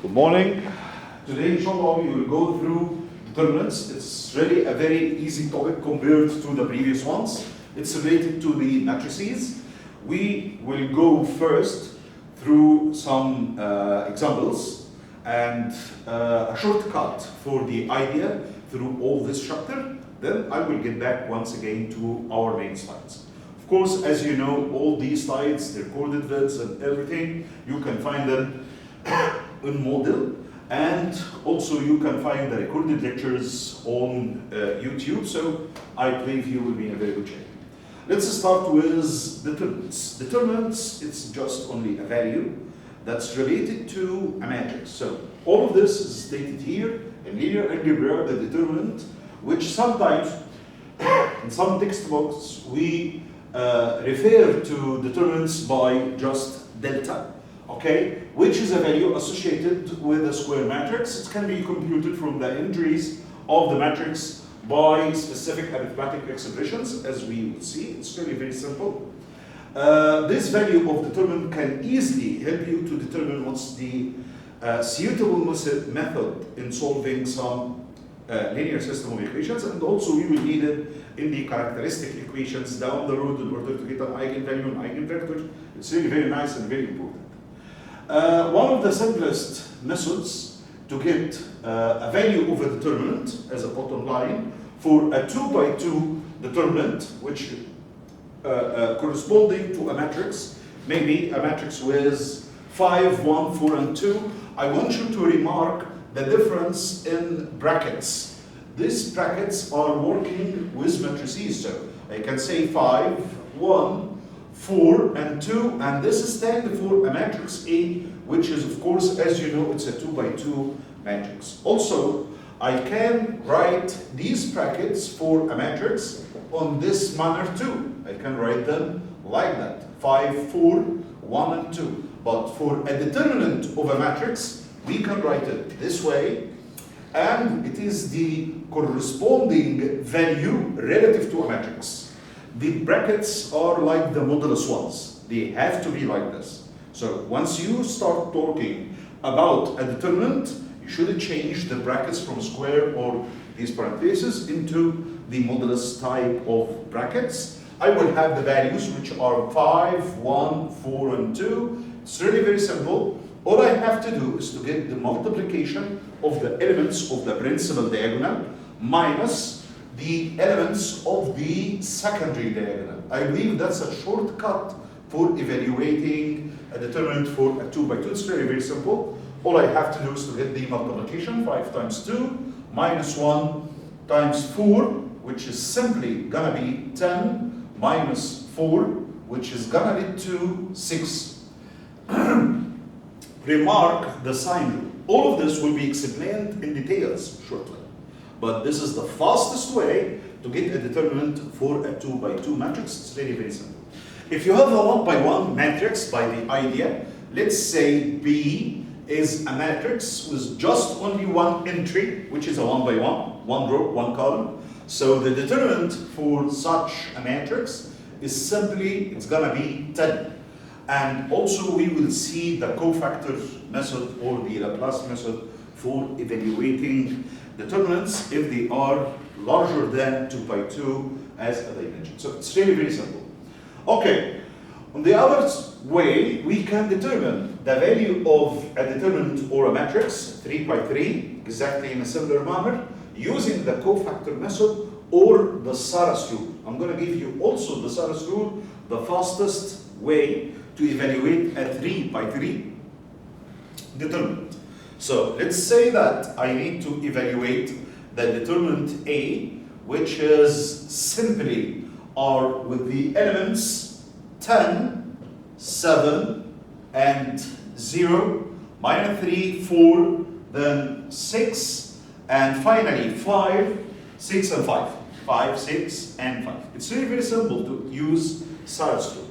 Good morning. Today, inshallah, we will go through determinants. It's really a very easy topic compared to the previous ones. It's related to the matrices. We will go first through some examples and a shortcut for the idea through all this chapter. Then I will get back once again to our main slides. Of course, as you know, all these slides, the recorded vids and everything, you can find them in Moodle, and also you can find the recorded lectures on YouTube, so I believe you will be in a very good shape. Let's start with determinants. Determinants, it's just only a value that's related to a matrix. So all of this is stated here in linear algebra, the determinant, which sometimes in some textbooks we refer to determinants by just delta, okay, which is a value associated with a square matrix. It can be computed from the entries of the matrix by specific arithmetic expressions, as we will see. It's really very simple. This value of determinant can easily help you to determine what's the suitable method in solving some linear system of equations, and also we will need it in the characteristic equations down the road in order to get an eigenvalue and eigenvector. It's really very nice and very important. One of the simplest methods to get a value of a determinant as a bottom line for a 2 by 2 determinant, which corresponding to a matrix, maybe a matrix with 5, 1, 4, and 2. I want you to remark the difference in brackets. These brackets are working with matrices, so I can say 5, 1, 4, and 2, and this stands for a matrix A, which is, of course, as you know, it's a 2 by 2 matrix. Also, I can write these brackets for a matrix on this manner too. I can write them like that, 5, 4, 1, and 2. But for a determinant of a matrix, we can write it this way, and it is the corresponding value relative to a matrix. The brackets are like the modulus ones. They have to be like this. So once you start talking about a determinant, you should change the brackets from square or these parentheses into the modulus type of brackets. I will have the values which are 5, 1, 4, and 2. It's really very simple. All I have to do is to get the multiplication of the elements of the principal diagonal minus the elements of the secondary diagonal. I believe that's a shortcut for evaluating a determinant for a 2 by 2. It's very, very simple. All I have to do is to get the multiplication, 5 times 2 minus 1 times 4, which is simply gonna be 10 minus 4, which is gonna lead to 6. Remark the sign rule. All of this will be explained in details shortly. But this is the fastest way to get a determinant for a 2 by 2 matrix. It's very, very simple. If you have a 1 by 1 matrix by the idea, let's say B is a matrix with just only one entry, which is a 1 by 1, one row, one column. So the determinant for such a matrix is simply, it's gonna be 10. And also we will see the cofactor method or the Laplace method for evaluating determinants if they are larger than 2 by 2 as I mentioned. So it's really very simple. Okay, on the other way, we can determine the value of a determinant or a matrix, 3 by 3, exactly in a similar manner, using the cofactor method or the Saras rule. I'm going to give you also the Saras rule, the fastest way to evaluate a 3 by 3 determinant. So let's say that I need to evaluate the determinant A, which is simply R with the elements 10, 7, and 0, minus 3, 4, then 6, and finally 5, 6, and 5. 5, 6, and 5. It's really very simple to use Saras rule.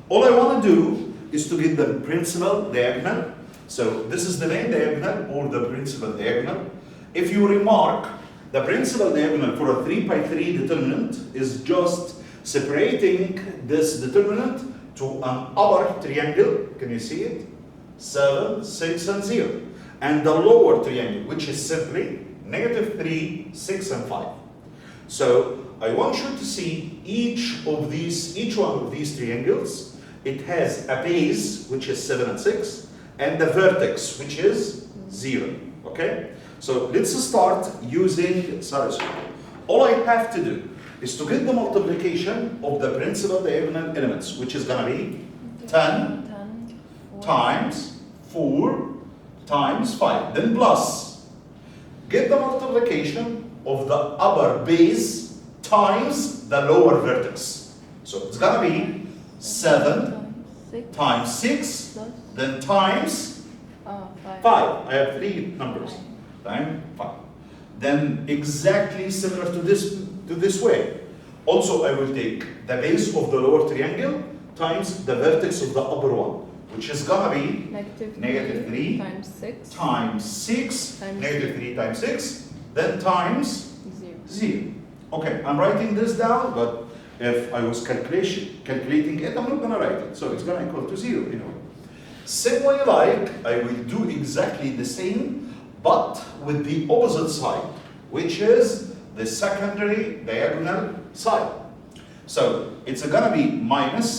All I want to do is to get the principal diagonal. So this is the main diagonal or the principal diagonal. If you remark, the principal diagonal for a 3 by 3 determinant is just separating this determinant to an upper triangle. Can you see it? 7, 6, and 0. and the lower triangle, which is simply -3, 6, and 5. So I want you to see each one of these triangles. It has a base, which is 7 and 6, and the vertex, which is 0. Okay? So let's start using Sarah's rule. All I have to do is to get the multiplication of the principal diagonal elements, which is going to be 10 times 4 times 5. Then plus, get the multiplication of the upper base times the lower vertex. So it's going to be 7 times 6, then times 5. I have 3 numbers. Times 5. Then exactly similar to this way. Also, I will take the base of the lower triangle times the vertex of the upper one, which is going to be -3 times 6 -3 times 6, then times 0. Okay, I'm writing this down, but if I was calculating it, I'm not going to write it. So it's going to equal to 0 anyway. Same way like, I will do exactly the same, but with the opposite side, which is the secondary diagonal side. So it's going to be minus,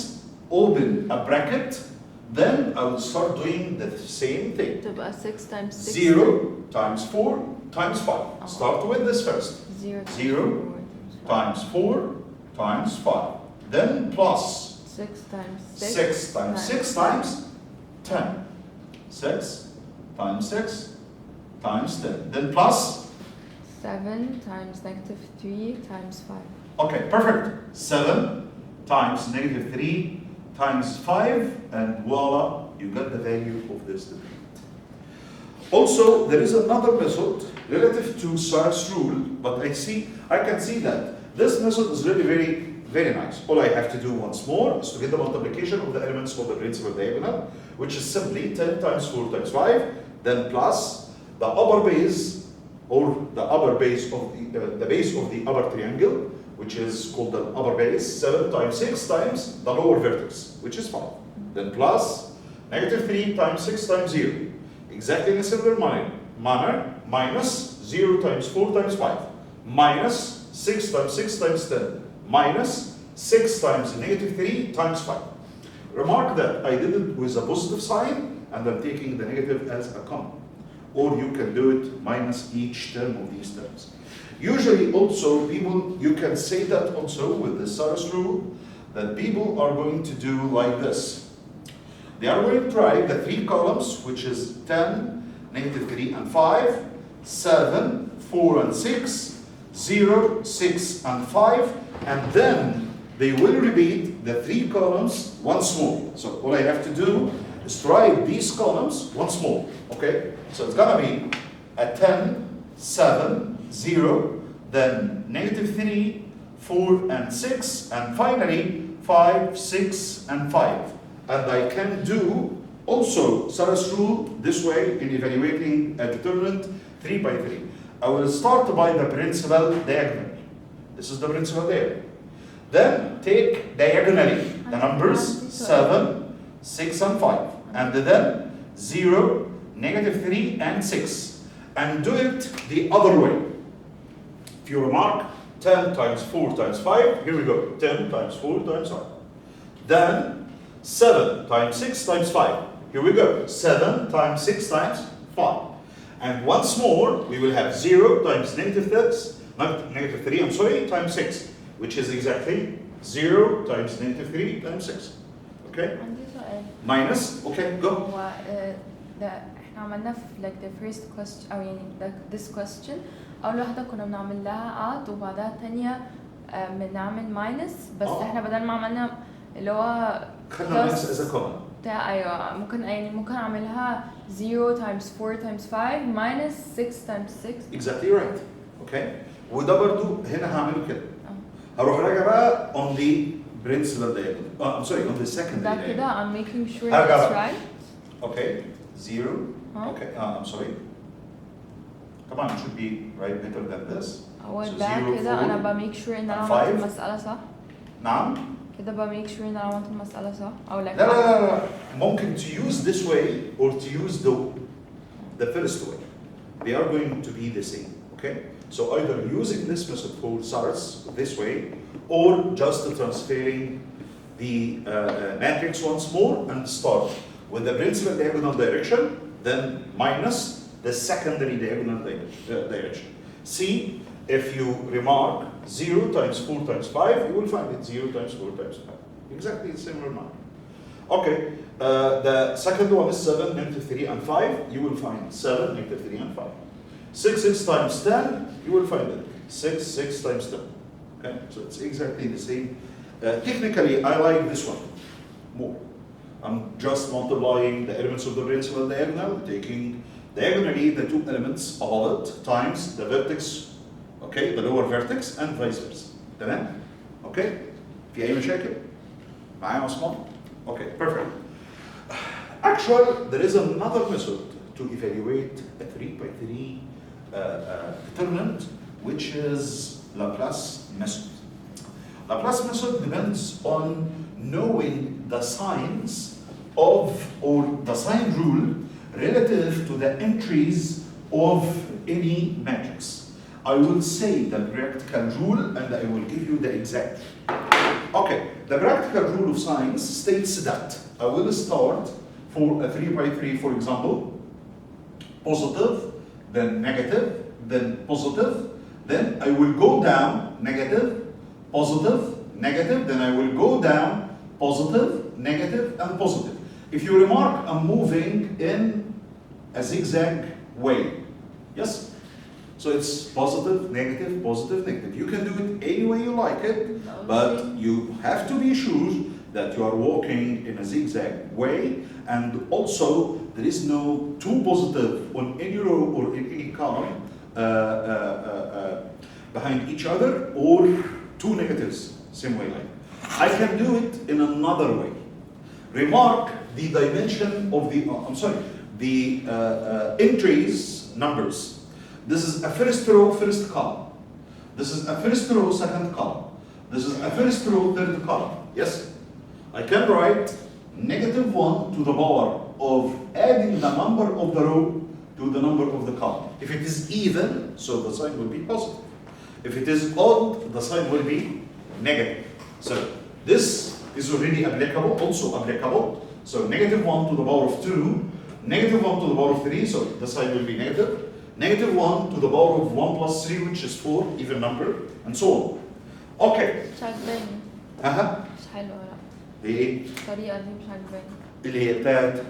open a bracket, then I will start doing the same thing. 6 times 6. 0 times 4 times 5. Start with this first. 0 times 4 times 5. Then plus 6 times 6. 6 times 6 times 10. 6 times 6 times 10. Then plus 7 times -3 times 5. Okay, perfect. 7 times -3 times 5, and voila, you got the value of this determinant. Also, there is another method relative to Sarah's rule, but I can see that this method is really very nice. All I have to do once more is to get the multiplication of the elements of the principal diagonal, which is simply 10 times 4 times 5, then plus the upper base, or the upper base of the base of the upper triangle, which is called the upper base, 7 times 6 times the lower vertex, which is 5. Then plus -3 times 6 times 0. Exactly in a similar manner, minus 0 times 4 times 5, minus 6 times 6 times 10, minus 6 times -3 times 5. Remark that I did it with a positive sign, and I'm taking the negative as a common. Or you can do it minus each term of these terms. Usually also you can say that also with the Sarah's rule, that people are going to do like this. They are going to write the 3 columns, which is 10, -3 and 5, 7, 4 and 6, 0, 6 and 5, and then they will repeat the 3 columns once more. So all I have to do is write these columns once more, okay? So it's gonna be a 10, 7, 0, then -3, 4 and 6, and finally 5, 6 and 5. And I can do also Sarah's rule this way in evaluating a determinant 3 by 3. I will start by the principal diagonal. This is the principal diagonal. Then take diagonally the numbers 7, 6 and 5. And then 0, -3 and 6. And do it the other way. If you remark, 10 times 4 times 5, here we go, 10 times 4 times 5. Then 7 times 6 times 5, here we go, 7 times 6 times 5. And once more, we will have 0 times -3, I'm sorry, times 6, which is exactly 0 times -3 times 6. Okay? عندي سؤال. Minus, okay, go. هو ده احنا عملنا في like the first question او يعني this question اول واحدة كنا بنعمل لها add وبعدها الثانية بنعمل minus بس احنا بدل ما عملنا اللي هو خدنا minus as a common. ايوه ممكن اعملها 0 times 4 times 5 minus 6 times 6. Exactly right. Okay. وده برضو هنا هعمله كده. هروح راجع بقى on the principal diagonal. I'm sorry, on the secondary ده diagonal. كده I'm making sure that's right. Okay. 0. Okay. I'm sorry. Come on, it should be right better than this. هو So ده 0, كده 4, انا بميك sure ان انا and عملت 5. المسألة صح. نعم. كده بميك sure ان انا عملت المسألة صح او like لا ممكن to use this way or to use the first way. They are going to be the same, okay? So either using this method for SARS this way, or just transferring the matrix once more and start with the principal diagonal direction, then minus the secondary diagonal direction. See, if you remark 0 times 4 times 5, you will find it 0 times 4 times 5. Exactly the same remark. Okay, the second one is 7, negative 3, and 5. You will find 7, negative 3, and 5. 6 times 10, you will find it 6 times 10. Okay, so it's exactly the same. Technically, I like this one more. I'm just multiplying the elements of the principal diagonal, taking diagonally the two elements above it times the vertex, okay, the lower vertex, and vice versa. تمام؟ Okay? في أي مشاكل؟ معايا عثمان؟ Okay, perfect. Actually, there is another method to evaluate a 3 by 3 determinant, which is Laplace method. Laplace method depends on knowing the signs of, or the sign rule relative to the entries of any matrix. I will say the practical rule and I will give you the exact. Okay, the practical rule of signs states that I will start for a 3 by 3, for example, positive, then negative, then positive, then I will go down, negative, positive, negative, then I will go down, positive, negative, and positive. If you remark, I'm moving in a zigzag way. Yes? So it's positive, negative, positive, negative. You can do it any way you like it, but you have to be sure that you are walking in a zigzag way, and also there is no two positive on any row or in any column behind each other, or two negatives, same way like. I can do it in another way. Remark the dimension of the, entries, numbers. This is a first row, first column. This is a first row, second column. This is a first row, third column. Yes? I can write -1 to the power of adding the number of the row to the number of the column. If it is even, so the sign will be positive. If it is odd, the sign will be negative. So this is already applicable, also applicable. So -1 to the power of 2, -1 to the power of 3, so the sign will be negative. -1 to the power of 1 plus 3, which is 4, even number, and so on. Okay. مش عجباني. مش حلوة لا. ايه؟ الطريقة دي مش عجباني. اللي هي بتاعت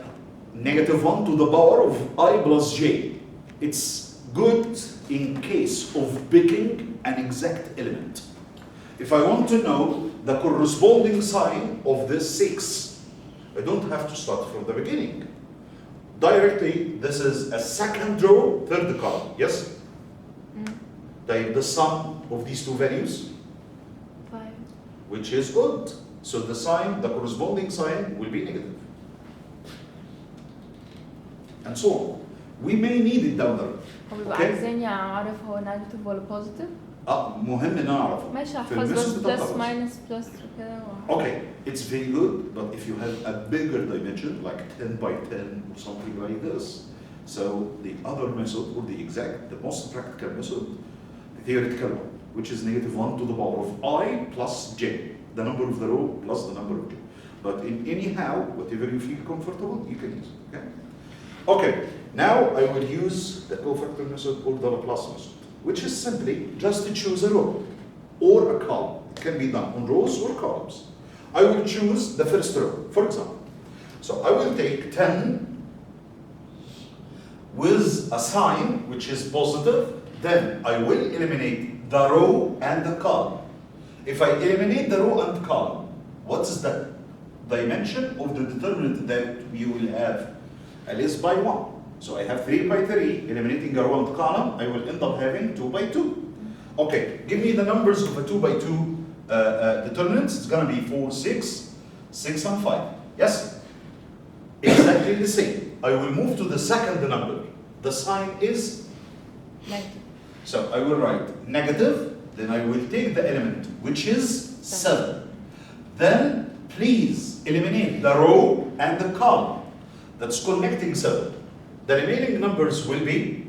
-1 to the power of I plus j. It's good in case of picking an exact element. If I want to know the corresponding sign of this 6, I don't have to start from the beginning. Directly, this is a second row, third column, yes? The sum of these two values? 5. Which is odd. So the sign, the corresponding sign will be negative. And so on. We may need it down the road. هو بيبقى عايزاني اعرف هو نيجاتيف ولا بوزيتيف؟ مهم نعرف. ماشي هحفظ بس بلس ماينس بلس كده. Okay, it's very good, but if you have a bigger dimension, like 10 by 10 or something like this, so the other method, or the exact, the most practical method, the theoretical one, which is -1 to the power of I plus j, the number of the row plus the number of j. But in anyhow, whatever you feel comfortable, you can use it, okay? Okay, now I will use the cofactor method or the Laplace method, which is simply just to choose a row or a column. It can be done on rows or columns. I will choose the first row, for example. So I will take 10 with a sign which is positive, then I will eliminate the row and the column. If I eliminate the row and the column, what is the dimension of the determinant that we will have? At least by 1. So I have 3 by 3, eliminating a row and column, I will end up having 2 by 2. Okay, give me the numbers of a 2 by 2 determinants. It's going to be 4, 6, 6, and 5. Yes? Exactly the same. I will move to the second number. The sign is Negative. So I will write negative, then I will take the element, which is 7. Then please eliminate the row and the column that's connecting 7. The remaining numbers will be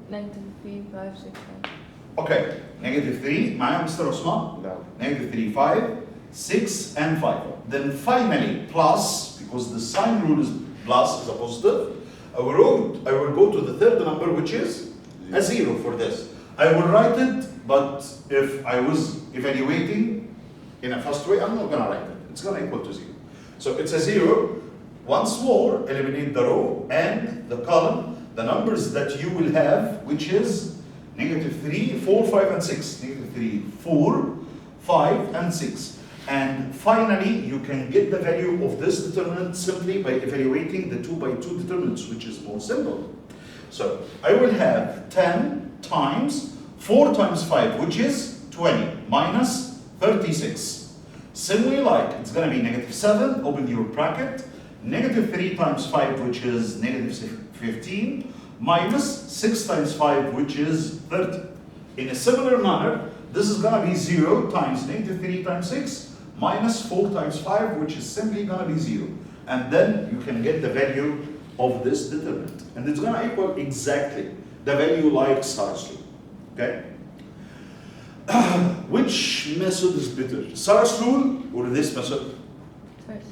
negative 3 5 6 5 okay. Negative 3 معايا مستر عثمان؟ نعم. Negative 3 5 6 and 5. Then finally plus, because the sign rule is plus is a positive, I will go to the third number, which is a 0 for this. I will write it, but if I was evaluating in a fast way, I'm not gonna write it. It's gonna equal to 0. So it's a 0. Once more, eliminate the row and the column, the numbers that you will have, which is negative 3, 4, 5, and 6. Negative 3, 4, 5, and 6. And finally, you can get the value of this determinant simply by evaluating the 2 by 2 determinants, which is more simple. So I will have 10 times 4 times 5, which is 20, minus 36. Similarly, like, it's going to be negative 7, open your bracket, negative 3 times 5, which is negative 15, minus 6 times 5, which is 30. In a similar manner, this is going to be 0 times negative 3 times 6, minus 4 times 5, which is simply going to be 0. And then you can get the value of this determinant. And it's going to equal exactly the value like Sarah's rule. Okay? Which method is better? Sarah's rule or this method? first.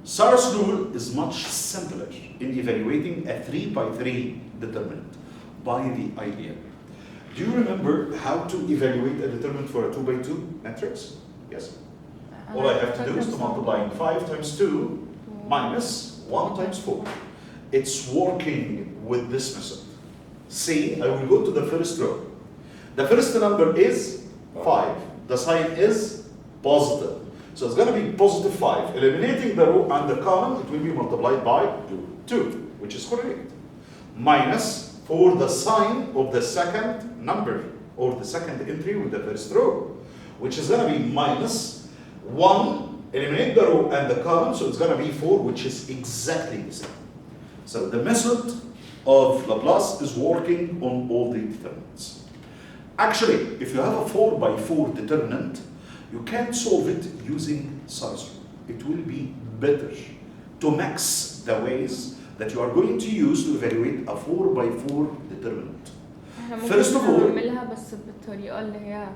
Sarah's rule is much simpler in evaluating a 3 by 3 determinant by the idea. Do you remember how to evaluate a determinant for a 2 by 2 matrix? Yes. All I have to do is to multiply 5 times 2 minus 1 times 4. It's working with this method. See, I will go to the first row. The first number is 5. The sign is positive. So it's going to be positive 5. Eliminating the row and the column, it will be multiplied by 2, which is correct. Minus for the sign of the second number, or the second entry with the first row, which is going to be minus 1, eliminate the row and the column, so it's going to be 4, which is exactly the same. So the method of Laplace is working on all the determinants. Actually, if you have a 4 by 4 determinant, you can't solve it using Sarah's rule. It will be better to mix the ways that you are going to use to evaluate a 4 by 4 determinant. First of all, نعملها بس بالطريقة اللي هي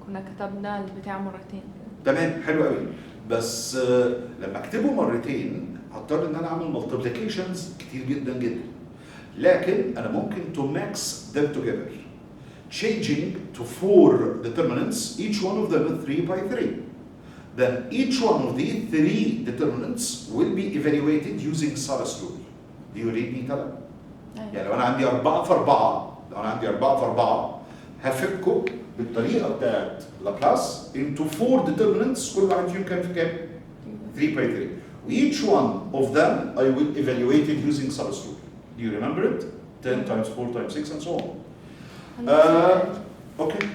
كنا كتبنا البتاع مرتين. تمام، حلو قوي. بس لما اكتبه مرتين هضطر ان انا اعمل مالتيبليكيشنز كتير جدا جدا. لكن انا ممكن to mix them together, changing to 4 determinants, each one of them 3 by 3. Then each one of the 3 determinants will be evaluated using Sarah's rule. Do you read me كلام؟ يعني لو انا عندي 4 في 4، لو انا عندي 4 في 4 هفكه بالطريقه بتاعت لابلاس into 4 determinants، كل واحد فيهم كان في كام؟ 3 by 3. Each one of them I will evaluate it using Sarah's rule. Do you remember it? 10 times 4 times 6 and so on. Okay.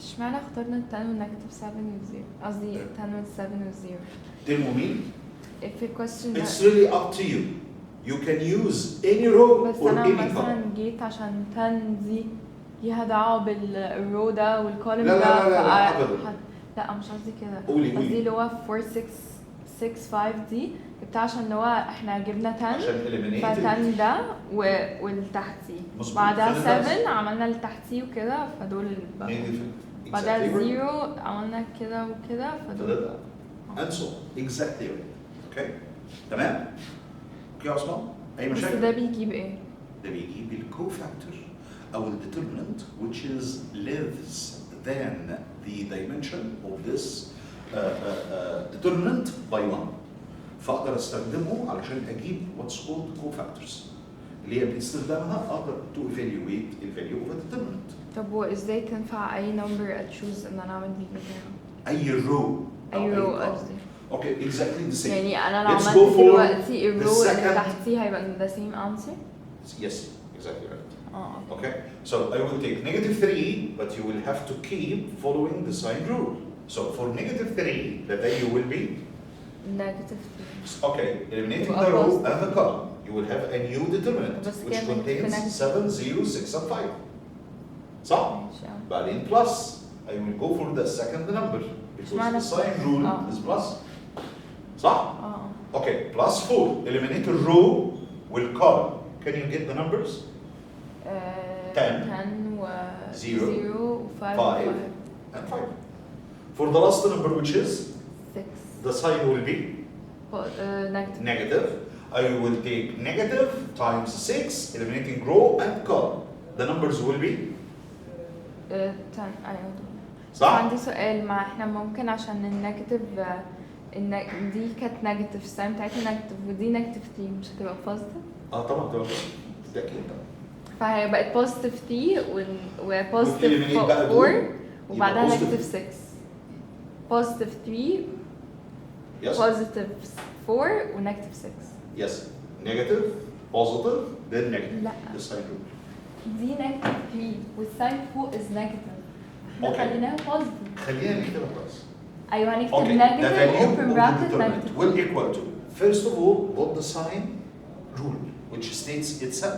اشمعنى اخترنا ال 10 والنيجاتيف 7 و0؟ قصدي 10 وال 7 و0. 10 ومين؟ If a question It's really up to you. You can use any row بس or انا any مثلا column. جيت عشان 10 دي ليها دعوة بالرو ده والكولم لا، ده لا، لا، لا، أبداً. لا مش قصدي كده. قولي. قصدي اللي هو 4 6 6 5 دي جبتها عشان اللي هو احنا جبنا 10 عشان eliminate ف10 ده والتحتيه. مظبوط. بعدها فأنا 7 عملنا اللي تحتيه وكده فدول بقى. negative. بعدها Exactly right. 0 عملنا كده وكده فدول. And so exactly right. Okay. تمام؟ اوكي يا عثمان؟ أي بس مشاكل؟ ده بيجيب ايه؟ ده بيجيب الكوفاكتور أو الdeterminant which is less than the dimension of this determinant by 1. فأقدر أستخدمه علشان أجيب what's called cofactors اللي هي باستخدامها أقدر to evaluate the value of a determinant. طب وازاي تنفع اي نمبر اتشوز ان انا اعمل بيه بتاعه؟ أي row. اي رو قصدي. Okay, exactly the same. يعني انا لو Let's عملت go for دلوقتي الرو the اللي second- تحتيه هيبقى the same answer؟ Yes, exactly right. اه Okay, so I will take negative 3, but you will have to keep following the sign rule. So for negative 3, the value will be, نيجاتيف okay, eliminating Well, the row opposed. and the column, you will have a new determinant But which can it contains connect? 7, 0, 6, and 5. صح؟ ماشي. بعدين plus, I will go for the second number because اشمعنى the sign plus؟ rule آه. is plus. صح؟ اه Okay, plus 4. Eliminate the row والcolumn. Can you get the numbers? 10, 10 و 0, 0 و 5 5, and 5. For the last number, which is 6 the sign will be negative. negative. I will take negative times 6, eliminating row and column. The numbers will be 10 ايوه صح؟ عندي سؤال. ما احنا ممكن عشان النيجاتيف دي كانت نيجاتيف، الساين بتاعتها نيجاتيف ودي نيجاتيف 3 مش هتبقى بوزيتيف؟ طبعا ده اكيد طبعا. فهي بقت بوزيتيف 3 وبوزيتيف وتeliminate بقى 4 دول، وبعدها يبقى نيجاتيف 6. بوزيتيف 3 Yes. بوزيتيف 4 ونيجاتيف 6. Yes. Negative, positive, then negative. لا. The sign rule. دي نيجاتيف 3 والساين فوق از نيجاتيف. احنا Okay. خليناها بوزيتيف. خلينا نكتبها كويس. ايوه هنكتب Okay. The نيجاتيف value open of the bracket determinant نيجاتيف. will equal to, first of all, what the sign rule, which states it's a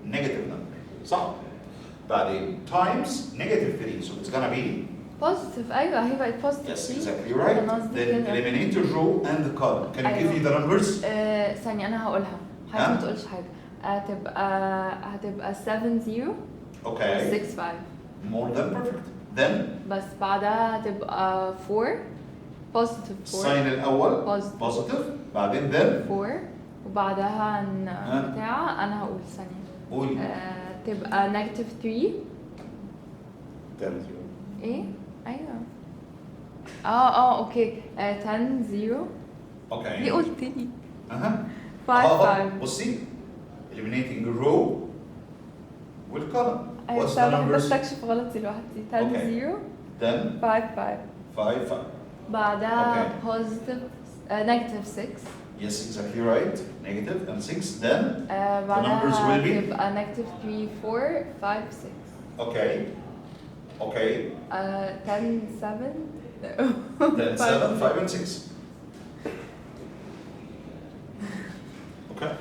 negative number. صح؟ بعدين times negative 3, so it's gonna be بوزيتيف. ايوه هي بقت بوزيتيف. yes, exactly right. Then eliminate the row and the column. Can you give me the numbers? ثانية أنا هقولها. حضرتك ما تقولش حاجة. هتبقى 7 0 Okay. 6 5. More than perfect. Then بس بعدها هتبقى 4 بوزيتيف 4 sign الأول Positive. positive. بعدين then 4 وبعدها بتاع أنا هقول ثانية. قول تبقى نيجاتيف 3. 10 إيه؟ أيوه. أوكي 10 0. Okay. دي قلت لي. أها. 5 5. بصي eliminating the row والcolumn. أيوه What's بس the أنا بحب numbers? أستكشف غلطي لوحدي. 10 Okay. 0 Then 5 5. 5 5. بعدها Okay. positive negative 6. Yes, exactly right. Negative and 6. Then numbers بعدها will be? تبقى negative 3 4 5 6. okay. Okay. 10 7. Then 7 5 and 6. Okay.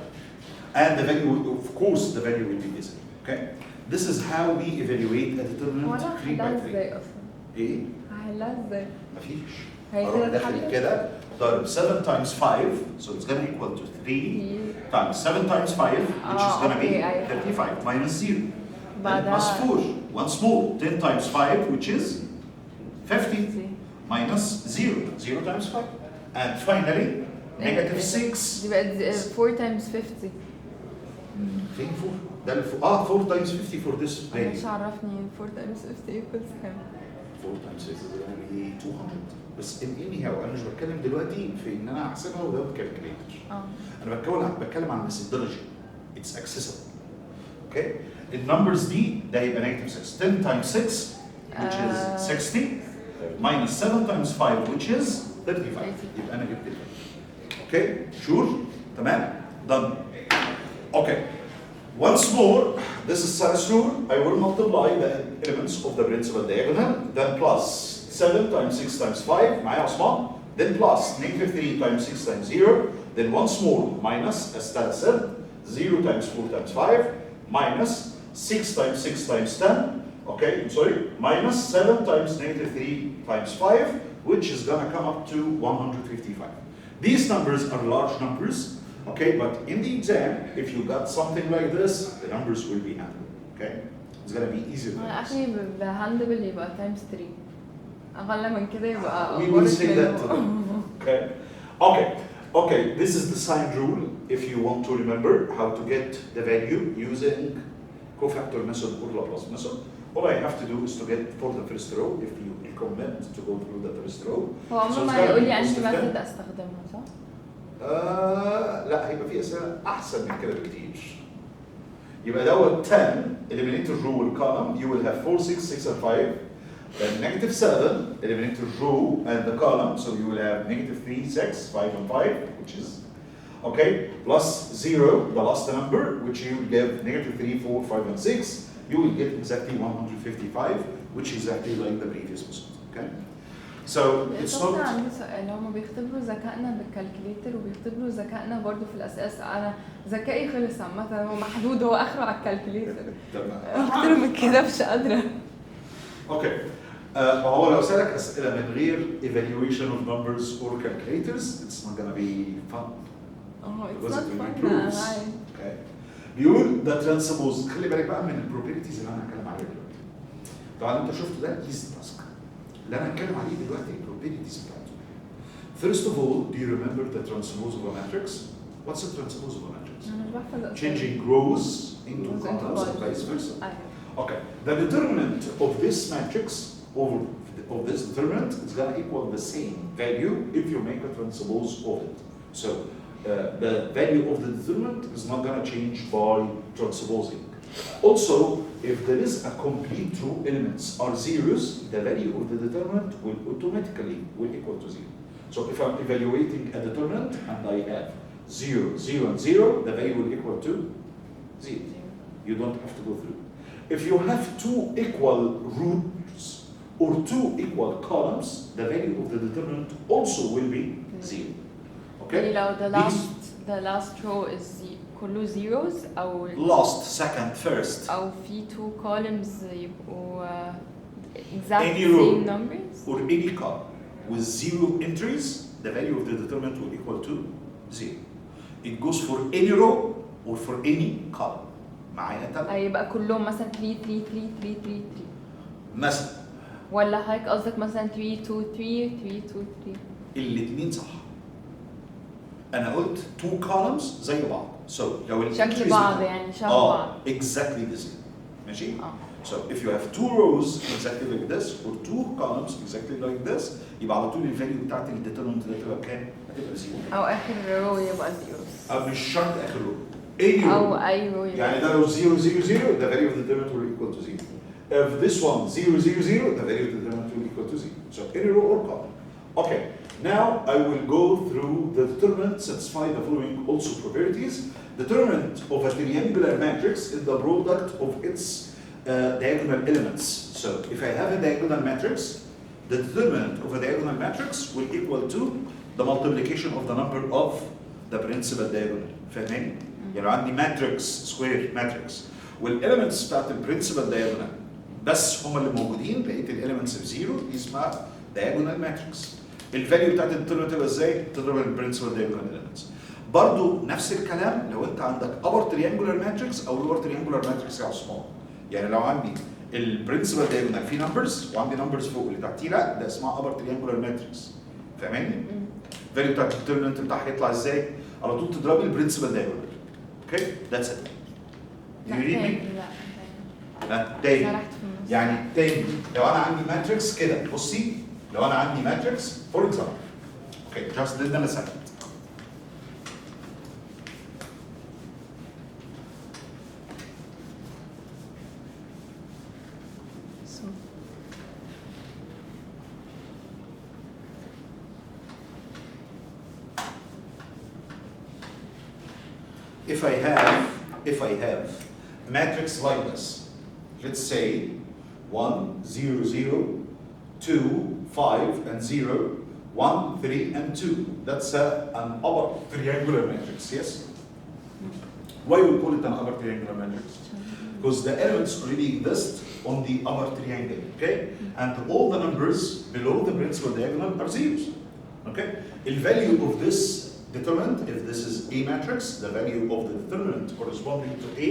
And the value, of course, the value will be this. Okay. This is how we evaluate a determinant وانا 3 by هحلها 3. ازاي اصلا؟ ايه؟ هحلها ازاي؟ مفيش. هي اروح كده داخل اتحلت؟ كده ضرب 7 times 5, so it's gonna equal to 3 times 7 times 5, which is gonna be okay, I- 35 minus 0. Then بعدها- plus 4, once more, 10 times 5, which is 50 minus 0, 0 times 5. And finally, negative 6. دي بقت 4 times 50. فين 4؟ ده 4 times 50 for this انا value. مش عرفني 4 times 50 equals كام؟ 4 times 6 is gonna be 200. بس anyhow انا مش بتكلم دلوقتي في ان انا احسبها وده بالكالكوليتر. انا بتكلم عن methodology. It's accessible. Okay? النمبرز دي ده هيبقى negative 6. 10 times 6 which is 60 minus 7 times 5 which is 35. يبقى انا جبت ال. Okay? Sure? تمام؟ Done. Okay. Once more, this is Saris rule. I will multiply the elements of the principal diagonal, then plus 7 times 6 times 5, معايا عثمان. Then plus negative 3 times 6 times 0. Then once more minus, as Tad said, 0 times 4 times 5, minus 6 times 6 times 10. Okay, I'm sorry. Minus 7 times negative 3 times 5, which is gonna come up to 155. These numbers are large numbers. Okay, but in the exam, if you got something like this, the numbers will be handled. Okay, it's gonna be easier. than انا this. اخري بهاندبل يبقى times 3. اقل من كده يبقى We will say أقل that to them. Okay, okay. This is the sign rule. If you want to remember how to get the value using cofactor method or Laplace method, all I have to do is to get for the first row. If you recommend to go through the first row, هو عمره it's ما gonna هيقول be لي انهي positive 10. ميثود استخدمها صح؟ لا هيبقى في اسئله احسن من كده بكتير. يبقى دوت 10 eliminate the row and column, you will have 4 6 6 and 5. Then negative 7 eliminate the row and the column, so you will have negative 3 6 5 and 5, which is okay, plus 0, the last number, which you will give negative 3 4 5 and 6. You will get exactly 155, which is exactly like the previous method. Okay. So it's طب not. عندي سؤال. هما بيختبروا ذكائنا بالكالكوليتر وبيختبروا ذكائنا برضه في الاساس. انا ذكائي خلص عامة، هو محدود، هو اخره على الكالكوليتر. اكتر من كده مش قادرة. اوكي. فهو لو سألك أسئلة من غير evaluation of numbers or calculators, it's not gonna be fun. it's because not it fun. improves. Right. Okay. بيقول ده ترانسبوز. خلي بالك بقى من البروبرتيز اللي انا هتكلم عليها دلوقتي. طبعا انت شفت ده ايزي تاسك. اللي انا هتكلم عليه دلوقتي البروبرتيز بتاعته. First of all, do you remember the transpose of a matrix? What's the transpose of a matrix? Changing rows into columns and vice versa. Okay. The determinant of this matrix of this determinant is going to equal the same value if you make a transpose of it. So the value of the determinant is not going to change by transposing. Also, if there is a complete row elements are zeros, the value of the determinant will automatically equal to 0. So if I'm evaluating a determinant and I have 0, 0, and 0, the value will equal to 0. You don't have to go through. If you have two equal roots or two equal columns, the value of the determinant also will be 0. Okay? The last row is كله zeros أو last, second, first. أو في two columns يبقوا exact Any row same numbers or any column with 0 entries, the value of the determinant will equal to 0. It goes for any row or for any column. معايا انت؟ هيبقى كلهم مثلا 3 3 3 3 3 3 مثلا ولا حضرتك قصدك مثلا 3 2 3 3 2 3 الاثنين صح. انا قلت two columns زي بعض. So لو شكل بعض يعني شبه بعض. exactly the same. ماشي؟ So if you have two rows exactly like this or two columns exactly like this, يبقى على طول الفاليو بتاعت الديترمنت ده تبقى كام؟ هتبقى 0. او اخر رو يبقى zeros. او مش شرط اخر رو. Any row. او اي رو يبقى. يعني ده لو 0 0 0 the value of the determinant will equal to 0. If this one 0 0 0 the value of the determinant will equal to 0. So any row or column. Okay. Now I will go through the determinant, satisfy the following also properties. Determinant of a triangular matrix is the product of its diagonal elements. So if I have a diagonal matrix, the determinant of a diagonal matrix will equal to the multiplication of the number of the principal diagonal. فاهمين؟ يعني عندي matrix square matrix والelements بتاعت البرنسبل diagonal بس هم اللي موجودين، لقيت الاليمنتس بزيرو، دي اسمها diagonal matrix. الفاليو بتاعت الديترمنت تبقى ازاي؟ تضرب البرنسبل diagonal elements. برضو نفس الكلام لو انت عندك upper triangular matrix او lower triangular matrix يا عثمان. يعني لو عندي البرنسبل diagonal في numbers وعندي numbers فوق اللي تحتيه لا، ده اسمها upper triangular matrix. فاهماني؟ الفاليو بتاعت الديترمنت بتاعها هيطلع ازاي؟ على طول تضربي البرنسبل diagonal. اوكي؟ ذاتس ات. لا تاني. يعني تاني لو انا عندي ماتريكس كده بصي، لو انا عندي ماتريكس فور اكزامبل اوكي جاست ليت انا سكند. If I have a matrix like this, let's say 1 0 0 2 5 and 0 1 3 and 2. That's an upper triangular matrix, yes? Why we call it an upper triangular matrix? Because the elements already exist on the upper triangle, okay? And all the numbers below the principal diagonal are zeros, okay? The value of this determinant, if this is A matrix, the value of the determinant corresponding to A,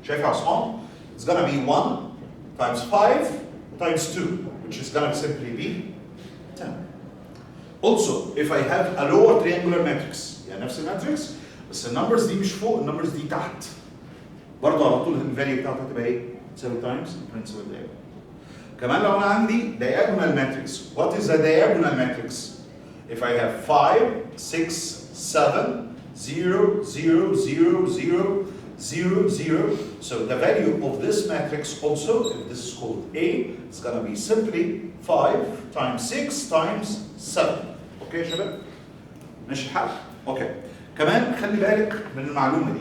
شايف يا عثمان? It's gonna be 1 times 5 times 2, which is gonna simply be 10. Also, if I have a lower triangular matrix, يعني نفس الماتريكس بس النمبرز دي مش فوق، النمبرز دي تحت. برضه على طول الفاليو بتاعته هتبقى ايه؟ تساوي times principal diagonal. كمان لو انا عندي diagonal matrix, what is a diagonal matrix? If I have 5 6 7 0 0 0 0 0 0, so the value of this matrix also, if this is called A, it's going to be simply 5 times 6 times 7. اوكي يا شباب؟ مش حل. اوكي. كمان خلي بالك من المعلومه دي.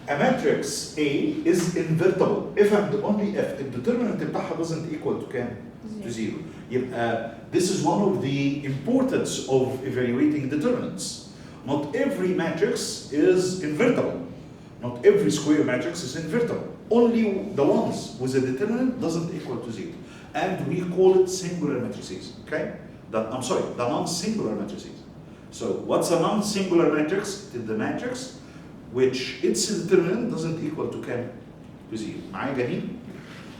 A matrix A is invertible if and only if the determinant بتاعها doesn't equal to كام؟ to 0. يبقى this is one of the importance of evaluating determinants. Not every matrix is invertible. Not every square matrix is invertible. Only the ones with a determinant doesn't equal to 0. And we call it singular matrices, okay? I'm sorry, the non-singular matrices. So what's a non-singular matrix? It is the matrix which its determinant doesn't equal to كام؟ to 0. معايا جميل؟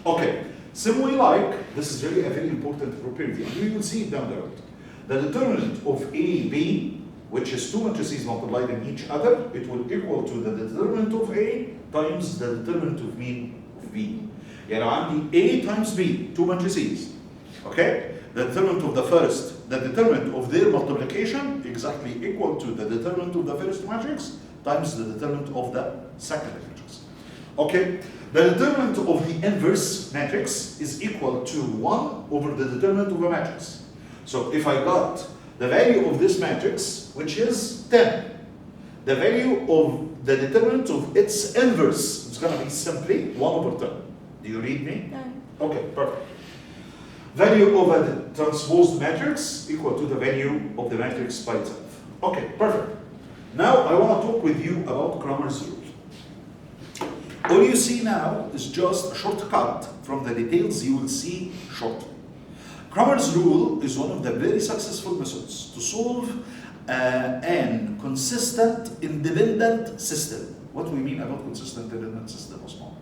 Okay. Similarly, like, this is really a very important property, and we will see it down the road. The determinant of A, B, which is two matrices multiplied in each other, it will equal to the determinant of A times the determinant of mean of B. يعني لو عندي A times B, two matrices, okay? The determinant of the first, the determinant of their multiplication exactly equal to the determinant of the first matrix times the determinant of the second matrix. Okay? The determinant of the inverse matrix is equal to 1 over the determinant of a matrix. So if I got the value of this matrix, which is 10, the value of the determinant of its inverse is going to be simply 1 over 10. Do you read me? No. Okay, perfect. Value of a transposed matrix equal to the value of the matrix by itself. Okay, perfect. Now I want to talk with you about Cramer's rule. All you see now is just a shortcut from the details you will see shortly. Cramer's rule is one of the very successful methods to solve an consistent independent system. What do we mean about consistent independent system, Osman?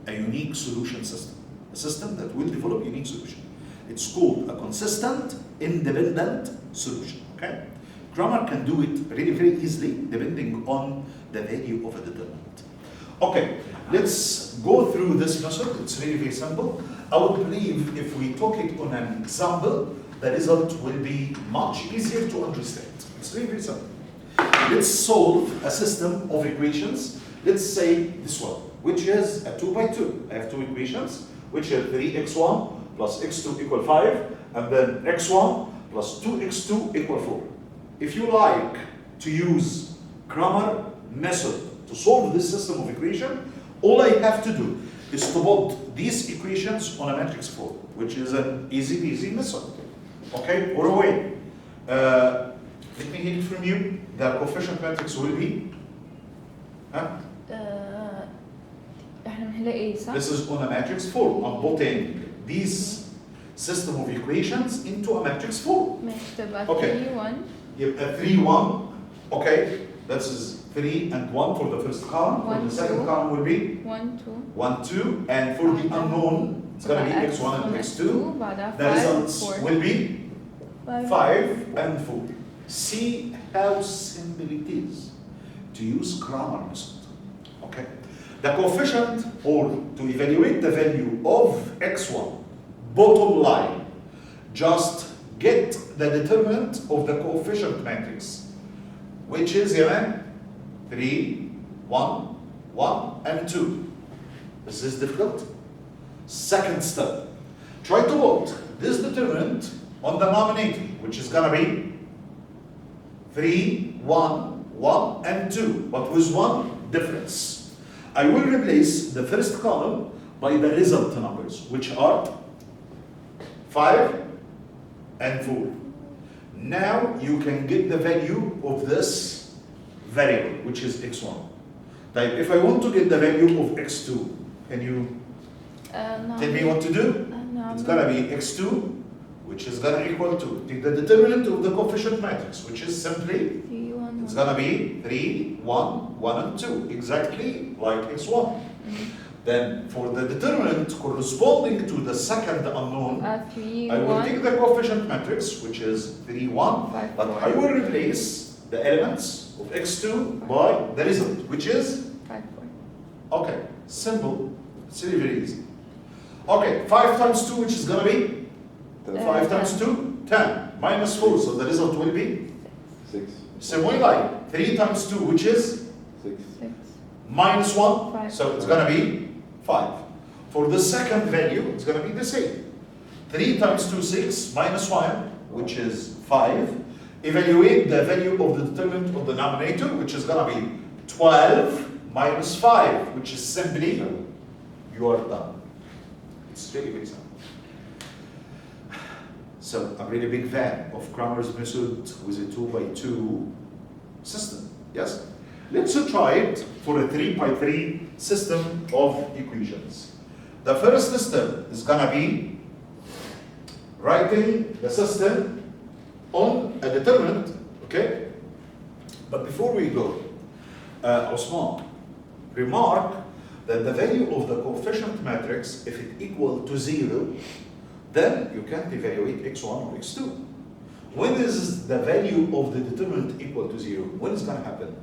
A unique solution system. A system that will develop unique solution. It's called a consistent independent solution, okay? Cramer can do it really very easily depending on the value of a determinant. Okay, let's go through this method. It's really very simple. I would believe if we talk it on an example, the result will be much easier to understand. It's really very simple. Let's solve a system of equations. Let's say this one, which is a 2 by 2. I have two equations, which are 3x1 plus x2 equal 5, and then x1 plus 2x2 equal 4. If you like to use Cramer method to solve this system of equation, all I have to do is to put these equations on a matrix form, which is an easy peasy method. Okay, or away. Let me hear it from you. The coefficient matrix will be? احنا بنحلها ايه صح؟ This is on a matrix form. I'm putting these system of equations into a matrix form. ماشي تبقى Okay. 3 1 A 3, 1. Okay, this is 3 and 1 for the first column. For 1, the second 2. column will be 1 2 1, 2. And for the unknown, it's going to be x1 and x2. بعدها The 5 results 4 will be 5 5 and 4. See how simple it is to use Cramer method. Okay. The coefficient, or to evaluate the value of x1, bottom line, just get the determinant of the coefficient matrix, which is 3, 1, 1, and 2. This is difficult. Second step, try to put this determinant on the denominator, which is going to be 3, 1, 1, and 2, but with one difference. I will replace the first column by the result numbers, which are 5 and 4. Now you can get the value of this variable, which is x1. Like if I want to get the value of x2, can you tell me what to do? No, It's gonna be x2, which is gonna equal to the determinant of the coefficient matrix, which is simply, 3 1 it's gonna be 3, 1, 1, and 2, exactly like x1. Then for the determinant corresponding to the second unknown, 3 I will 1 take the coefficient matrix, which is 3, 1, 5 but 4 I will replace the elements of x2 by the result, which is, 5 4 okay, simple, it's really very easy. Okay, 5 times 2, which is gonna be? 5 times 2, 10, minus 4, so the result will be? 6. Same way like 3 times 2, which is? 6. 6 Minus 1, 5. so it's gonna be 5. For the second value, it's gonna be the same. 3 times 2, 6, minus 1, which is 5. Evaluate the value of the determinant of the denominator, which is gonna be 12 minus 5, which is simply, you are done. It's really very simple. So I'm really big fan of Cramer's method with a 2 by 2 system. Yes? Let's try it for a 3 by 3 system of equations. The first system is gonna be writing the system on a determinant Okay? But before we go, Osman, remark that the value of the coefficient matrix, if it equal to 0, then you can't evaluate x1 or x2. When is the value of the determinant equal to 0? When is going to happen?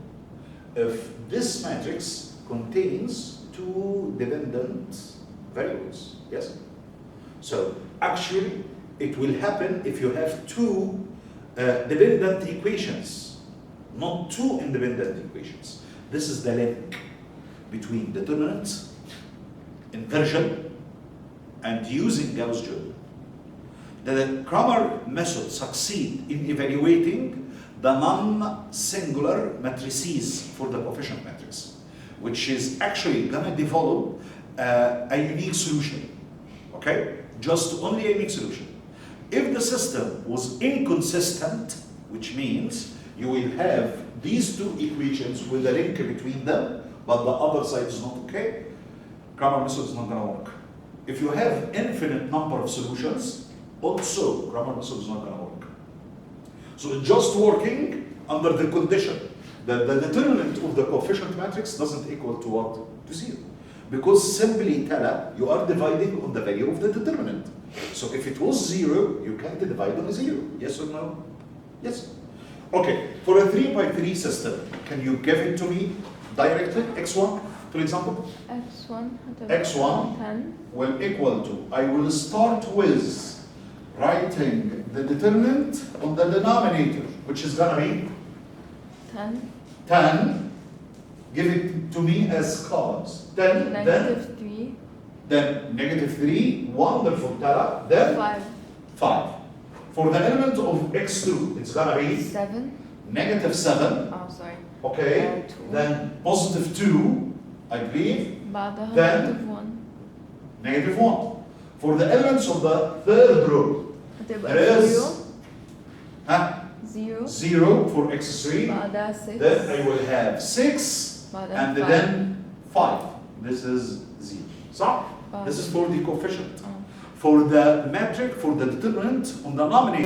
If this matrix contains two dependent variables, yes? So actually, it will happen if you have two dependent equations, not two independent equations. This is the link between determinant, inversion, and using Gauss-Jordan. The Kramer method succeeds in evaluating the non-singular matrices for the coefficient matrix, which is actually going to develop a unique solution, okay? Just only a unique solution. If the system was inconsistent, which means you will have these two equations with a link between them, but the other side is not okay, Kramer method is not going to work. If you have infinite number of solutions, also Kramer method is not going to work. So it's just working under the condition that the determinant of the coefficient matrix doesn't equal to what? To 0. Because simply tell you are dividing on the value of the determinant. So if it was 0, you can't divide on 0. Yes or no? Yes. Okay, for a 3 by 3 system, can you give it to me directly? X1, for example? X1 10. will equal to, I will start with writing the determinant on the denominator, which is going to be 10. 10. Give it to me as columns. Then, -3. then -3. Wonderful, Tara. Then 5. 5. For the element of x2, it's going to be 7. -7. Oh, sorry. Okay. 2. Then +2, I believe. بعدها Then -1. -1. For the elements of the third row, هتبقى there 0. is 0. 0 for x3. بعدها 6. Then I will have 6. بعدها And 5. then 5. This is 0. So, this is for the coefficient. For the metric, for the determinant on the denominator.